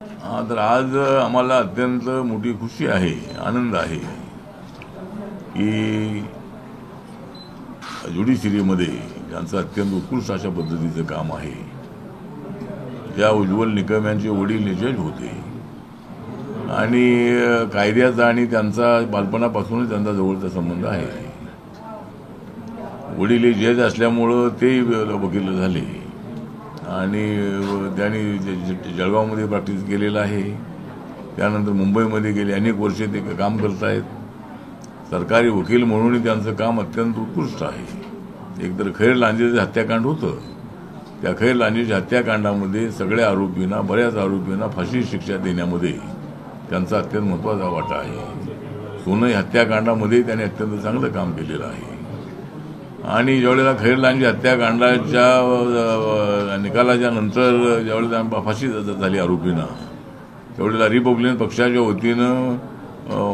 तर आज आम्हाला अत्यंत मोठी खुशी आहे, आनंद आहे की ज्युडिशरीमध्ये ज्यांचं अत्यंत उत्कृष्ट अशा पद्धतीचं काम आहे, ज्या उज्ज्वल निकम यांचे वडील जज होते आणि कायद्याचा आणि त्यांचा बालपणापासूनच त्यांचा जवळचा संबंध आहे. वडील हे जज असल्यामुळं ते वकील झाले आणि त्यांनी जळगावमध्ये प्रॅक्टिस केलेलं आहे. त्यानंतर मुंबईमध्ये गेले अनेक वर्षे ते काम करत आहेत. सरकारी वकील म्हणून त्यांचं काम अत्यंत उत्कृष्ट आहे. एकतर खैर लांजेचं हत्याकांड होतं, त्या खैर लांजेच्या हत्याकांडामध्ये सगळ्या आरोपींना, बऱ्याच आरोपींना फाशी शिक्षा देण्यामध्ये त्यांचा अत्यंत महत्त्वाचा वाटा आहे. सोनई हत्याकांडामध्ये त्यांनी अत्यंत चांगलं काम केलेलं आहे. आणि ज्यावेळेला खैर लांजे हत्याकांडाच्या निकालाच्या नंतर ज्यावेळेला फाशी झाली आरोपींना, त्यावेळेला रिपब्लिकन पक्षाच्या वतीनं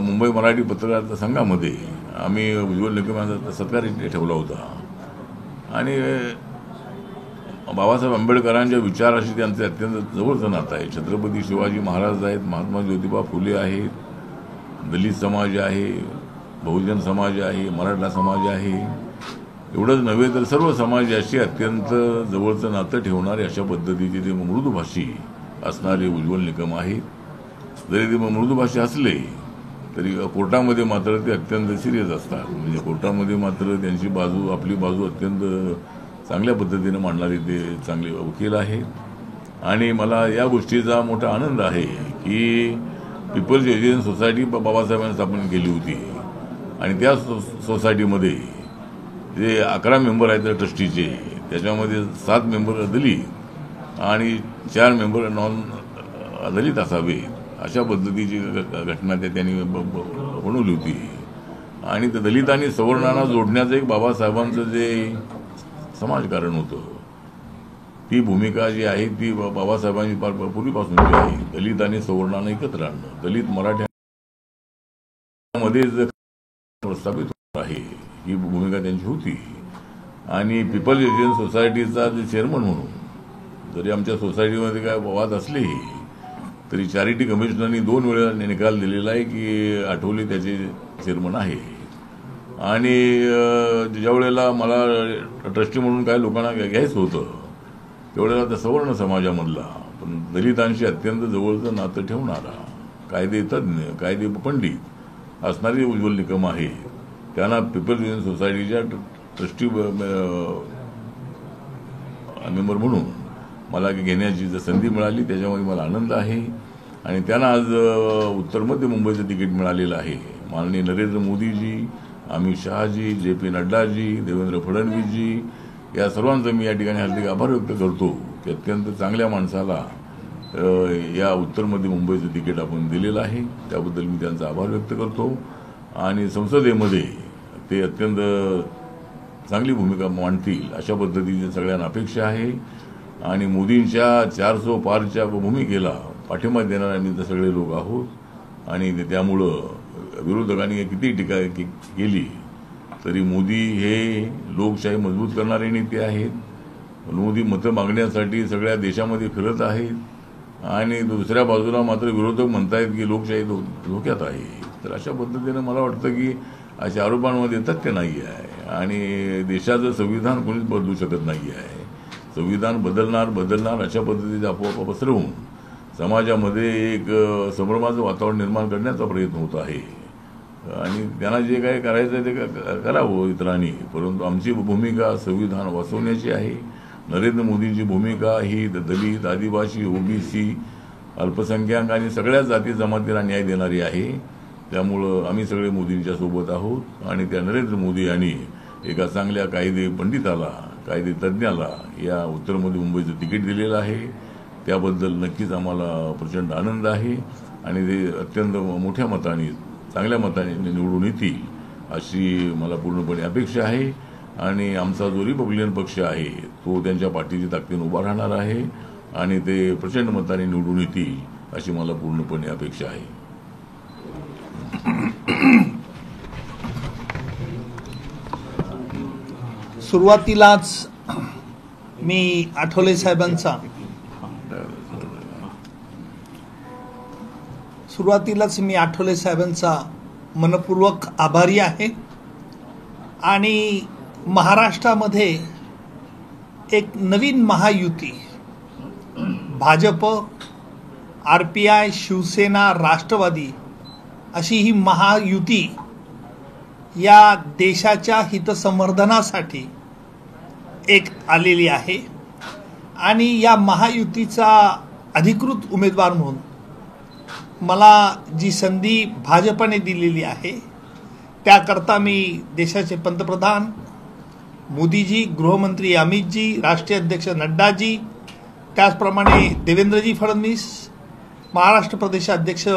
मुंबई मराठी पत्रकार संघामध्ये आम्ही उज्ज्वल निकम यांचा सत्कार ठेवला होता. आणि बाबासाहेब आंबेडकरांच्या विचाराशी त्यांचे अत्यंत जवळचं नातं आहे. छत्रपती शिवाजी महाराज आहेत, महात्मा ज्योतिबा फुले आहेत, दलित समाज आहे, बहुजन समाज आहे, मराठा समाज आहे. एवढंच नव्हे तर सर्व समाजाशी अत्यंत जवळचं नातं ठेवणारे अशा पद्धतीचे ते मृदुभाषी असणारे उज्ज्वल निकम आहेत. जरी ते मृदुभाषी असले तरी कोर्टामध्ये मात्र ते अत्यंत सिरियस असतात. म्हणजे कोर्टामध्ये मात्र त्यांची बाजू, आपली बाजू अत्यंत चांगल्या पद्धतीने मांडणारे ते चांगले वकील आहेत. आणि मला या गोष्टीचा मोठा आनंद आहे की पीपल्स एज्युकेशन सोसायटी बाबासाहेबांनी स्थापन केली होती आणि त्या सोसायटीमध्ये जे 11 मेंबर आहेत ट्रस्टीचे, त्याच्यामध्ये 7 मेंबर दलित आणि 4 मेंबर नॉन दलित असावे, अशा पद्धतीची घटना त्यांनी बनवली होती. आणि त्या दलित आणि सवर्णांना जोडण्याचं एक बाबासाहेबांचं जे समाजकारण होतं, ती भूमिका जी आहे ती बाबासाहेबांची पूर्वीपासूनची आहे. दलित आणि सवर्णांना एकत्र आणणं, दलित मराठ्यांमध्ये प्रस्थापित होत आहे, ही भूमिका त्यांची होती. आणि पीपल्स एज्युकेशन सोसायटीचा जे चेअरमन म्हणून जरी आमच्या सोसायटीमध्ये काय वाद असले तरी चॅरिटी कमिशनरनी 2 वेळा निकाल दिलेला आहे की आठवले त्याचे चेअरमन आहे. आणि ज्या वेळेला मला ट्रस्टी म्हणून काय लोकांना घ्यायचं होतं, त्यावेळेला त्या सवर्ण समाजामधला पण दलितांशी अत्यंत जवळचं नातं ठेवणारा, कायदे तज्ज्ञ, कायदे पंडित असणारे उज्ज्वल निकम आहे. त्यांना पीपल्स एज्युकेशन सोसायटीच्या ट्रस्टी मेंबर म्हणून मला घेण्याची जर संधी मिळाली त्याच्यामध्ये मला आनंद आहे. आणि त्यांना आज उत्तर मध्य मुंबईचं तिकीट मिळालेलं आहे. माननीय नरेंद्र मोदीजी, अमित शहाजी, JP नड्डाजी, देवेंद्र फडणवीसजी या सर्वांचं मी या ठिकाणी हार्दिक आभार व्यक्त करतो की अत्यंत चांगल्या माणसाला या उत्तर मध्य मुंबईचं तिकीट आपण दिलेलं आहे. त्याबद्दल मी त्यांचा आभार व्यक्त करतो. आणि संसदेमध्ये ते अत्यंत चांगली भूमिका मांडतील अशा पद्धतीची सगळ्यांना अपेक्षा आहे. आणि मोदींच्या 400 पारच्या भूमिकेला पाठिंबा देणारे आम्ही तर सगळे लोक आहोत. आणि त्यामुळं विरोधकांनी किती टीका केली तरी मोदी हे लोकशाही मजबूत करणारे नेते आहेत. मोदी मतं मागण्यासाठी सगळ्या देशामध्ये फिरत आहेत आणि दुसऱ्या बाजूला मात्र विरोधक म्हणतायत की लोकशाही धोक्यात आहे. तर अशा पद्धतीनं मला वाटतं की अशा आरोपांमध्ये तथ्य नाही आहे आणि देशाचं संविधान कोणीच बदलू शकत नाही आहे. संविधान बदलणार अशा पद्धतीचे अफवा पसरवून समाजामध्ये एक संभ्रमाचं वातावरण निर्माण करण्याचा प्रयत्न होत आहे. आणि त्यांना जे काही करायचं आहे ते करावं इतरांनी, परंतु आमची भूमिका संविधान वाचवण्याची आहे. नरेंद्र मोदींची भूमिका ही दलित, आदिवासी, OBC, अल्पसंख्याक आणि सगळ्या जाती जमातीला न्याय देणारी आहे. त्यामुळं आम्ही सगळे मोदींच्या सोबत आहोत. आणि त्या नरेंद्र मोदी यांनी एका चांगल्या कायदे पंडिताला, कायदे तज्ज्ञाला या उत्तर मध्य मुंबईचं तिकीट दिलेलं आहे. त्याबद्दल नक्कीच आम्हाला प्रचंड आनंद आहे. आणि ते अत्यंत मोठ्या मताने, चांगल्या मताने निवडून येतील अशी मला पूर्णपणे अपेक्षा आहे. आणि आमचा जो रिपब्लिकन पक्ष आहे तो त्यांच्या पाठीची ताकदीने उभा राहणार आहे आणि ते प्रचंड मताने निवडून येतील अशी मला पूर्णपणे अपेक्षा आहे. सुरुवातीलाच मी आठवले साहेबांचा सुरुवातीलाच मी आठवले साहेबांचा मनपूर्वक आभारी आहे आणि महाराष्ट्रामध्ये एक नवीन महायुती भाजप, RPI, शिवसेना, राष्ट्रवादी अशी ही महायुती या देशाच्या हितसंवर्धनासाठी एक आलेली आहे आणि या महायुतीचा अधिकृत उमेदवार म्हणून मला जी संधी भाजपने दिलेली आहे त्याकरता मी देशाचे पंतप्रधान मोदीजी, गृहमंत्री अमितजी, राष्ट्रीय अध्यक्ष नड्डाजी, त्याचप्रमाणे देवेंद्रजी फडणवीस, महाराष्ट्र प्रदेशाध्यक्ष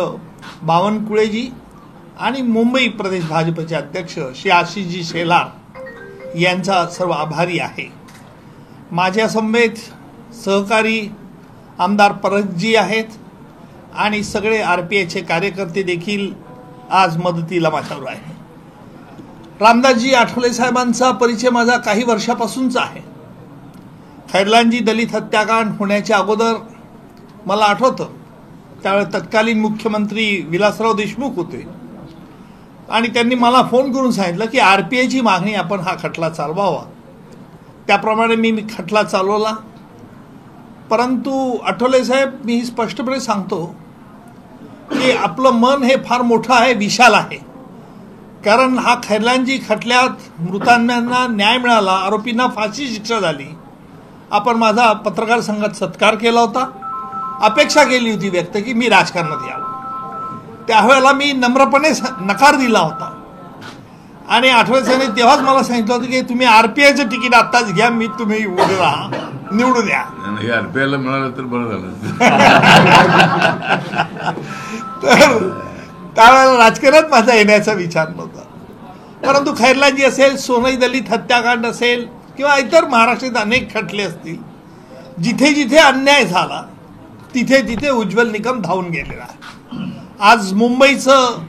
बावनकुळेजी आणि मुंबई प्रदेश भाजपचे अध्यक्ष श्री आशिषजी शेलार यांचा सर्व आभारी आहे. माझ्या समवेत सहकारी आमदार परतजी आहेत आणि सगळे RPIचे कार्यकर्ते देखील आज मदतीला माझ्यावर आहे. रामदासजी आठवले साहेबांचा परिचय माझा काही वर्षापासूनचा आहे. खैरलांजी दलित हत्याकांड होण्याच्या अगोदर मला आठवतं त्यावेळेस तत्कालीन मुख्यमंत्री विलासराव देशमुख होते आणि त्यांनी मला फोन करून सांगितलं की RPIची मागणी आपण हा खटला चालवावा. त्याप्रमाणे मी खटला चालवला. परंतु आठवले साहेब, मी स्पष्टपणे सांगतो की आपलं मन हे फार मोठं आहे, विशाल आहे. कारण हा खैरलांजी खटल्यात मृतांना न्याय मिळाला, आरोपींना फाशी शिक्षा झाली. आपण माझा पत्रकार संघात सत्कार केला होता, अपेक्षा केली होती व्यक्त की मी राजकारणात यावं. त्यावेळेला मी नम्रपणे नकार दिला होता आणि आठवले साहेबांनी तेव्हाच मला सांगितलं होतं की तुम्ही RPIचं तिकीट आत्ताच घ्या, मी तुम्ही उभे राहा, निवडून द्या. RPIला मिळालं तर बरं झालं. तर त्यावेळेला राजकारणात माझा येण्याचा विचार नव्हता. परंतु खैरलांजी असेल, सोनई दलित हत्याकांड असेल किंवा इतर महाराष्ट्रात अनेक खटले असतील, जिथे जिथे अन्याय झाला तिथे तिथे उज्ज्वल निकम धावून गेलेला आहे. आज मुंबईचं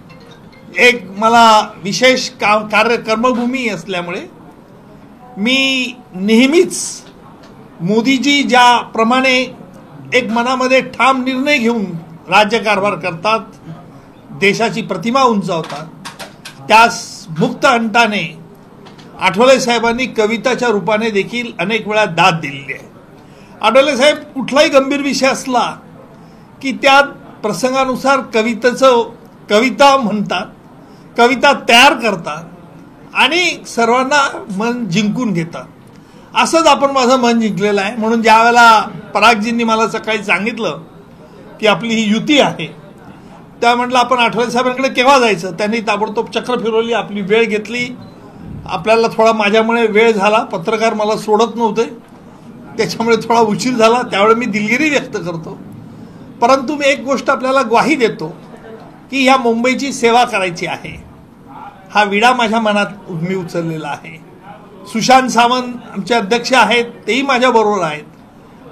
एक मला विशेष कर्मभूमी असल्यामुळे मी नेहमीच मोदीजी ज्याप्रमाणे एक मनामध्ये ठाम निर्णय घेऊन राज्यकारभार करतात, देशाची प्रतिमा उंचावतात, त्यास मुक्त अंताने आठवले साहेबांनी कविताच्या रूपाने देखील अनेक वेळा दाद दिलेली आहे. आठवले साहेब कुठलाही गंभीर विषय असला की त्यात प्रसंगानुसार कविता म्हणतात, कविता तयार करतात आणि सर्वांना मन जिंकून घेतात. असंच आपण माझं मन जिंकलेलं आहे. म्हणून ज्या वेळेला परागजींनी मला सकाळी सांगितलं की आपली ही युती आहे, त्या म्हटलं आपण आठवले साहेबांकडे केव्हा जायचं. त्यांनी ताबडतोब चक्र फिरवली, आपली वेळ घेतली. आपल्याला थोडा माझ्यामुळे वेळ झाला, पत्रकार मला सोडत नव्हते, त्याच्यामुळे थोडा उशीर झाला. त्यावेळी मी दिलगिरी व्यक्त करतो. परंतु मी एक गोष्ट आपल्याला ग्वाही देतो की ह्या मुंबईची सेवा करायची आहे. हा विडा माझ्या मनात मी उचललेला आहे. सुशांत सावंत आमचे अध्यक्ष आहेत, तेही माझ्याबरोबर आहेत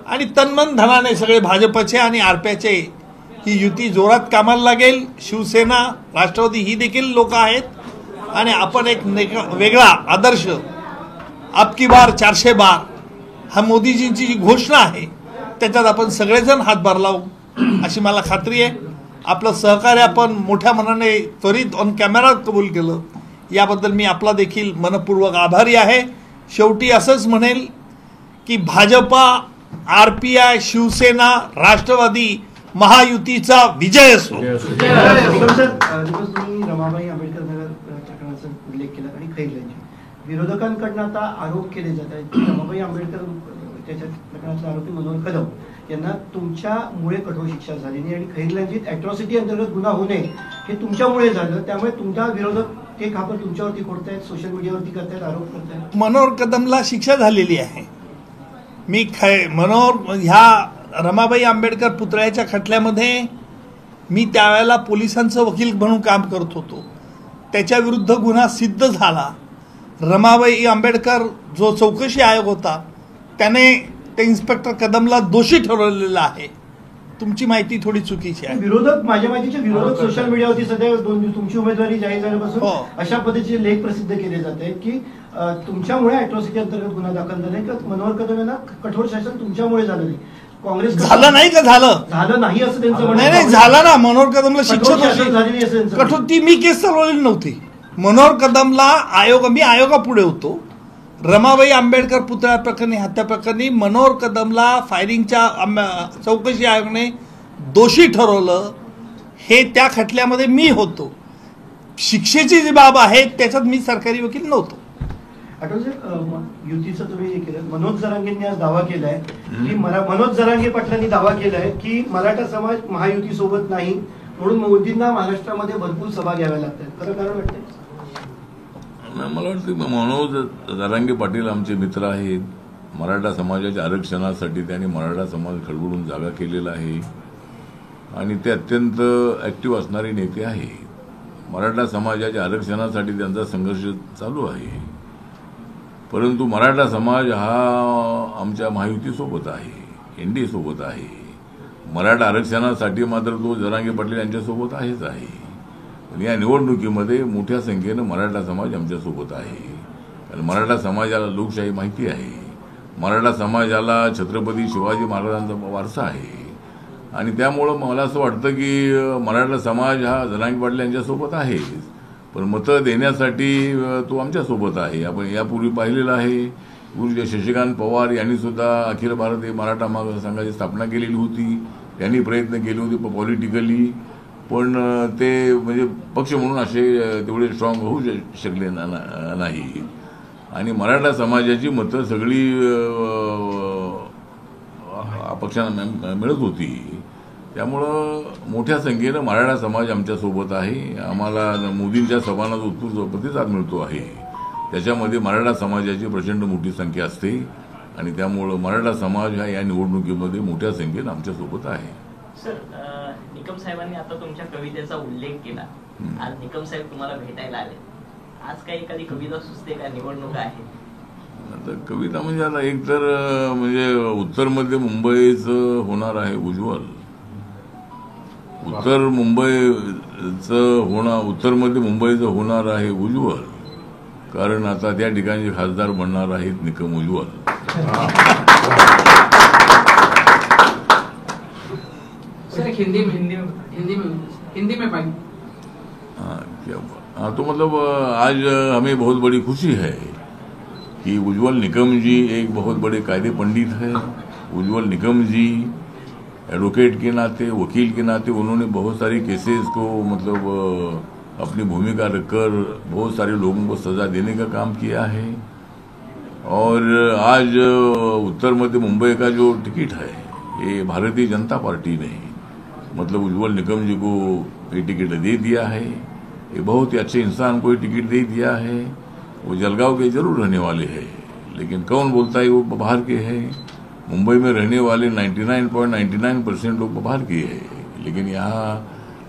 आणि तन्मन धनाने सगळे भाजपचे आणि RPIचे ही युती जोरात कामाला लागेल. शिवसेना, राष्ट्रवादी ही देखील लोक आहेत आणि आपण एक वेगळा आदर्श आपकी बार 400 बार हा मोदीजींची जी घोषणा आहे त्याच्यात आपण सगळेजण हातभार लावू अशी मला खात्री आहे. आपलं सहकार्य आपण मोठ्या मनाने त्वरित ऑन कॅमेरा कबूल केलं, याबद्दल मी आपला देखील मनपूर्वक आभारी आहे. शेवटी असंच म्हणेल की भाजपा, RPI, शिवसेना, राष्ट्रवादी महायुतीचा विजय असो. तुम्ही रमाबाई आंबेडकर नगर प्रकरणाचा उल्लेख केला आणि खैरलांजी विरोधकांकडून आता आरोप केले जात आहेत की रमाबाई आंबेडकर त्याच्या प्रकरणाचा आरोपी मनोहर कदम यांना तुमच्यामुळे कठोर शिक्षा झाली नाही आणि खैरलांजीत अॅट्रॉसिटी अंतर्गत गुन्हा होणे हे तुमच्यामुळे झालं, त्यामुळे तुमचा विरोधक ते खापर तुमच्यावरती खोडतायत, सोशल मीडियावरती करतायत, आरोप करतायत. मनोहर कदमला शिक्षा झालेली आहे. मी मनोहर ह्या रमाबाई आंबेडकर पुतळ्याच्या खटल्यामध्ये मी त्यावेळेला पोलिसांचं वकील म्हणून काम करत होतो. त्याच्या विरुद्ध गुन्हा सिद्ध झाला. रमाबाई आंबेडकर जो चौकशी आयोग होता त्याने ते इन्स्पेक्टर कदमला दोषी ठरवलेला आहे. तुमची माहिती थोडी चुकीची आहे. विरोधक, माझ्या माहितीचे विरोधक सोशल मीडियावरती सध्या तुमची उमेदवारी जाहीर झाल्यापासून अशा पद्धतीचे लेख प्रसिद्ध केले जात आहेत की तुमच्यामुळे अॅट्रॉसिटी अंतर्गत गुन्हा दाखल झाला, मनोहर कदम यांना कठोर शासन तुमच्यामुळे झालं नाही. काँग्रेस झालं नाही का झालं झालं नाही असं त्यांचं म्हणणं नाही आहे. नाही झालं ना. मनोहर कदमला शिक्षा कठोर शासन झाली नाही असं त्यांचं कठोर ती मी केस चालवलेली नव्हती. मनोहर कदमला मी आयोगापुढे होतो. रमाबाई आंबेडकर पुतळा प्रकरणी हत्या प्रकरणी मनोहर कदमला फायरिंगच्या चौकशी आयोगाने दोषी ठरवलं. हे त्या खटल्यामध्ये मी होतो. शिक्षेची जी बाब आहे त्याच्यात मी सरकारी वकील नव्हतो. युतीचं तुम्ही हे केलं. मनोज जरांगेंनी आज दावा केलाय की मनोज जरांगे पाटलांनी दावा केलाय की मराठा समाज महायुती सोबत नाही, म्हणून मोदींना महाराष्ट्रामध्ये भरपूर सभा घ्याव्या लागतात. खरं कारण वाटतंय? मला वाटतं मनोज जरांगे पाटील आमचे मित्र आहेत. मराठा समाजाच्या आरक्षणासाठी त्यांनी मराठा समाज खडबडून जागा केलेला आहे आणि ते अत्यंत ऍक्टिव्ह असणारे नेते आहेत. मराठा समाजाच्या आरक्षणासाठी त्यांचा संघर्ष चालू आहे. परंतु मराठा समाज हा आमच्या महायुतीसोबत आहे, एनडीए सोबत आहे. मराठा आरक्षणासाठी मात्र तो जरांगे पाटील यांच्यासोबत आहेच आहे. या निवडणुकीमध्ये मोठ्या संख्येनं मराठा समाज आमच्यासोबत आहे. कारण मराठा समाजाला लोकशाही माहिती आहे. मराठा समाजाला छत्रपती शिवाजी महाराजांचा वारसा आहे आणि त्यामुळं मला असं वाटतं की मराठा समाज हा जरांगे पाटील यांच्यासोबत आहे. पण मतं देण्यासाठी तो आमच्यासोबत आहे. आपण यापूर्वी पाहिलेलं आहे. पूर्वी शशिकांत पवार यांनी सुद्धा अखिल भारतीय मराठा महासंघाची स्थापना केलेली होती. त्यांनी प्रयत्न केले होते पॉलिटिकली, पण ते म्हणजे पक्ष म्हणून असे तेवढे स्ट्रॉंग होऊ शकले नाही. आणि मराठा समाजाची मतं सगळी पक्षांना मिळत होती. त्यामुळं मोठ्या संख्येनं मराठा समाज आमच्यासोबत आहे. आम्हाला मोदींच्या सभांना जो उत्स्फूर्त प्रतिसाद मिळतो आहे त्याच्यामध्ये मराठा समाजाची प्रचंड मोठी संख्या असते आणि त्यामुळं मराठा समाज हा या निवडणुकीमध्ये मोठ्या संख्येनं आमच्यासोबत आहे. सर, निकम साहेबांनी आता तुमच्या कवितेचा उल्लेख केला. आज निकम साहेब तुम्हाला भेटायला आले. आज काही एखादी कविता सुचते का? निवडणुका आहेत. आता कविता म्हणजे आता एक तर म्हणजे उत्तर मध्य मुंबईचं होणार आहे उज्ज्वल. उत्तर मध्य मुंबईचं होणार आहे उज्ज्वल, कारण आता त्या ठिकाणी खासदार बनणार आहेत निकम उज्ज्वल. सर हिंदी में पाई हाँ, तो मतलब आज हमें बहुत बड़ी खुशी है कि उज्ज्वल निकम जी एक बहुत बड़े कायदे पंडित हैं. उज्ज्वल निकम जी एडवोकेट के नाते, वकील के नाते उन्होंने बहुत सारी केसेस को मतलब अपनी भूमिका रखकर बहुत सारे लोगों को सजा देने का काम किया है. और आज उत्तर मध्य मुंबई का जो टिकट है ये भारतीय जनता पार्टी ने मतलब उज्ज्वल निकम जी को ये टिकट दे दिया है. ये बहुत ही अच्छे इंसान को ये टिकट दे दिया है. वो जलगांव के जरूर रहने वाले हैं, लेकिन कौन बोलता है वो बाहर के हैं. मुंबई में रहने वाले 99.99% लोग बाहर के हैं, लेकिन यहाँ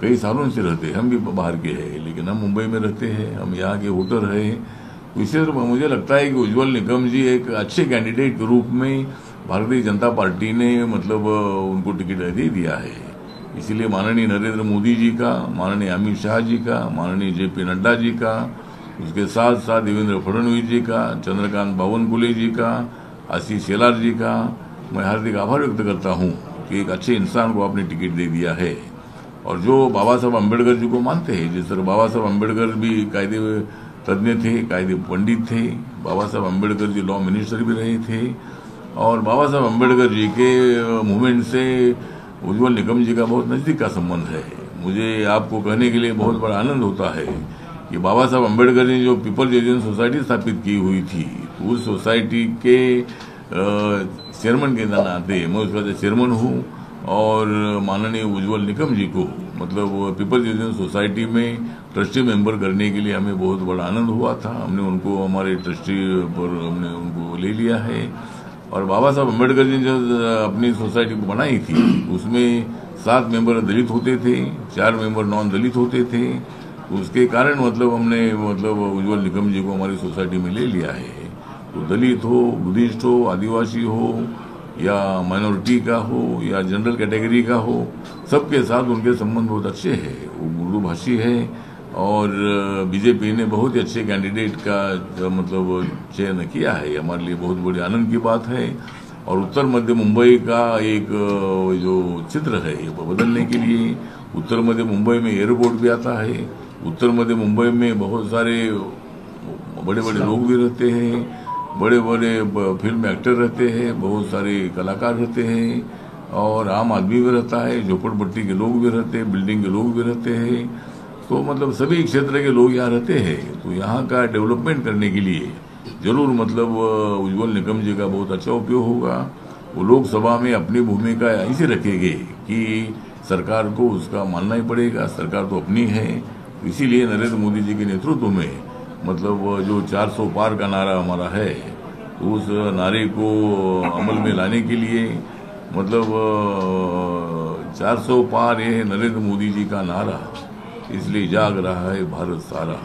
कई सालों से रहते हैं. हम भी बाहर के हैं, लेकिन हम मुंबई में रहते हैं, हम यहाँ के वोटर हैं. इससे मुझे लगता है कि उज्ज्वल निकम जी एक अच्छे कैंडिडेट के रूप में भारतीय जनता पार्टी ने मतलब उनको टिकट दे दिया है. इसलिए माननीय नरेंद्र मोदी जी का, माननीय अमित शाह जी का, माननीय JP नड्डा जी का, उसके साथ साथ देवेंद्र फडणवीस जी का, चंद्रकांत बावनकुले जी का, आशीष शेलार जी का मैं हार्दिक आभार व्यक्त करता हूँ कि एक अच्छे इंसान को आपने टिकट दे दिया है. और जो बाबा साहब अम्बेडकर जी को मानते हैं, जिस तरह बाबा साहब अम्बेडकर भी कायदे तज्ञ थे, कायदे पंडित थे. बाबा साहब अम्बेडकर जी लॉ मिनिस्टर भी रहे थे और बाबा साहब अम्बेडकर जी के मूवमेंट से उज्ज्वल निकम जी का बहुत नज़दीक का संबंध है. मुझे आपको कहने के लिए बहुत बड़ा आनंद होता है कि बाबा साहब अम्बेडकर ने जो पीपल्स एजुकेशन सोसाइटी स्थापित की हुई थी, उस सोसाइटी के चेयरमैन के नाते मैं उसका चेयरमैन हूँ. और माननीय उज्ज्वल निकम जी को मतलब पीपल्स एजुकेशन सोसाइटी में ट्रस्टी मेंबर करने के लिए हमें बहुत बड़ा आनंद हुआ था. हमने उनको हमारे ट्रस्टी पर हमने उनको ले लिया है. और बाबा साहब अम्बेडकर जी जो अपनी सोसाइटी को बनाई थी उसमें 7 मेंबर दलित होते थे, 4 मेंबर नॉन दलित होते थे. उसके कारण मतलब हमने मतलब उज्ज्वल निकम जी को हमारी सोसाइटी में ले लिया है. तो दलित हो, बुद्धिस्ट हो, आदिवासी हो या माइनॉरिटी का हो या जनरल कैटेगरी का हो, सबके साथ उनके संबंध बहुत अच्छे हैं. वो उर्दू भाषी है और बीजेपी ने बहुत ही अच्छे कैंडिडेट का मतलब चयन किया है. हमारे लिए बहुत बड़ी आनंद की बात है. और उत्तर मध्य मुंबई का एक जो चित्र है ये बदलने के लिए उत्तर मध्य मुंबई में एयरपोर्ट भी आता है, उत्तर मध्य मुंबई में बहुत सारे बड़े बड़े लोग भी रहते हैं, बड़े बड़े फिल्म एक्टर रहते हैं, बहुत सारे कलाकार रहते हैं और आम आदमी भी रहता है, झोपड़पट्टी के लोग भी रहते हैं, बिल्डिंग के लोग भी रहते हैं। तो मतलब सभी क्षेत्र के लोग यहाँ रहते हैं। तो यहाँ का डेवलपमेंट करने के लिए जरूर मतलब उज्ज्वल निकम जी का बहुत अच्छा उपयोग होगा। वो लोकसभा में अपनी भूमिका ऐसे रखेंगे कि सरकार को उसका मानना ही पड़ेगा, सरकार तो अपनी है। इसीलिए नरेंद्र मोदी जी के नेतृत्व में मतलब जो 400 पार का नारा हमारा है, तो उस नारे को अमल में लाने के लिए मतलब 400 पार ये है नरेंद्र मोदी जी का नारा, इसलिए जाग रहा है भारत सारा।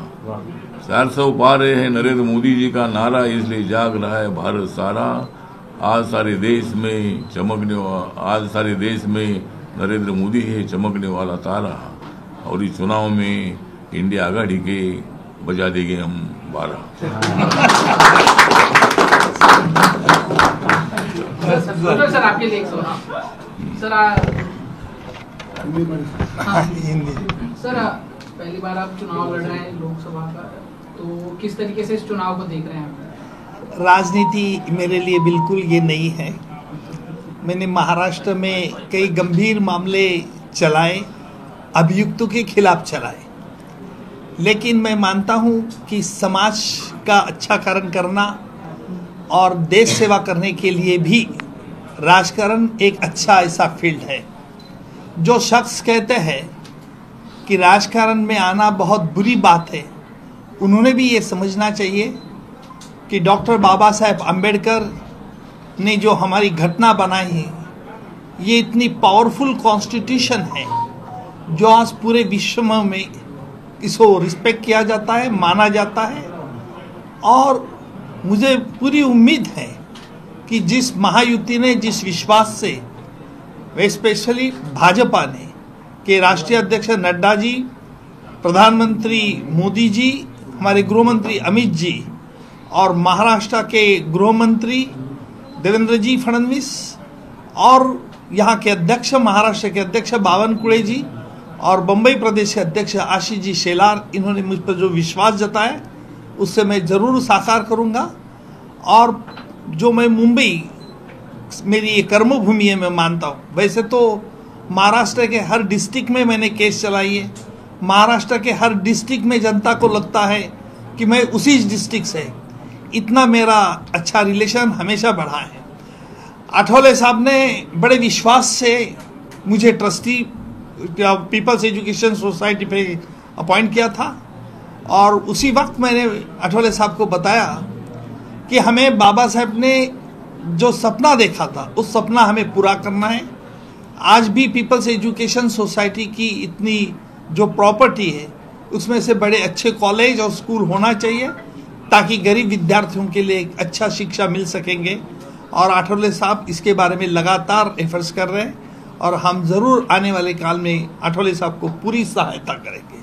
400 पार है नरेंद्र मोदी जी का नारा, इसलिए जाग रहा है भारत सारा। आज सारे देश में आज सारे देश में नरेंद्र मोदी है चमकने वाला तारा, और इस चुनाव में इंडिया आघाड़ी के बजा देंगे हम 12। सर आपके लिए एक सवाल सर पहली बार आप चुनाव लड़ रहे हैं लोकसभा का, तो किस तरीके से इस चुनाव को देख रहे हैं? राजनीति मेरे लिए बिल्कुल ये नहीं है। मैंने महाराष्ट्र में कई गंभीर मामले चलाए, अभियुक्तों के खिलाफ चलाए, लेकिन मैं मानता हूं कि समाज का अच्छा कारण करना और देश सेवा करने के लिए भी राजकारण एक अच्छा ऐसा फील्ड है। जो शख्स कहते हैं कि राजकारण में आना बहुत बुरी बात है, उन्होंने भी ये समझना चाहिए कि डॉक्टर बाबा साहेब आम्बेडकर ने जो हमारी घटना बनाई है, ये इतनी पावरफुल कॉन्स्टिट्यूशन है जो आज पूरे विश्व में इसको रिस्पेक्ट किया जाता है, माना जाता है। और मुझे पूरी उम्मीद है कि जिस महायुति ने, जिस विश्वास से, वे स्पेशली भाजपा ने, के राष्ट्रीय अध्यक्ष नड्डा जी, प्रधानमंत्री मोदी जी, हमारे गृह मंत्री अमित जी और महाराष्ट्र के गृह मंत्री देवेंद्र जी फडणवीस और यहाँ के अध्यक्ष, महाराष्ट्र के अध्यक्ष बावनकुळे जी और बम्बई प्रदेश के अध्यक्ष आशीष जी शेलार, इन्होंने मुझ पर जो विश्वास जताया उससे मैं ज़रूर साकार करूँगा। और जो मैं मुंबई मेरी ये कर्मभूमि है, मैं मानता हूँ। वैसे तो महाराष्ट्र के हर डिस्ट्रिक्ट में मैंने केस चलाई है, महाराष्ट्र के हर डिस्ट्रिक्ट में जनता को लगता है कि मैं उसी डिस्ट्रिक्ट से, इतना मेरा अच्छा रिलेशन हमेशा बढ़ा है। आठवले साहब ने बड़े विश्वास से मुझे ट्रस्टी पीपल्स एजुकेशन सोसाइटी पे अपॉइंट किया था और उसी वक्त मैंने आठवले साहब को बताया कि हमें बाबा साहब ने जो सपना देखा था उस सपना हमें पूरा करना है। आज भी पीपल्स एजुकेशन सोसाइटी की इतनी जो प्रॉपर्टी है उसमें से बड़े अच्छे कॉलेज और स्कूल होना चाहिए ताकि गरीब विद्यार्थियों के लिए एक अच्छा शिक्षा मिल सकेंगे। और आठवले साहब इसके बारे में लगातार एफर्ट्स कर रहे हैं और हम ज़रूर आने वाले काल में आठवले साहब को पूरी सहायता करेंगे।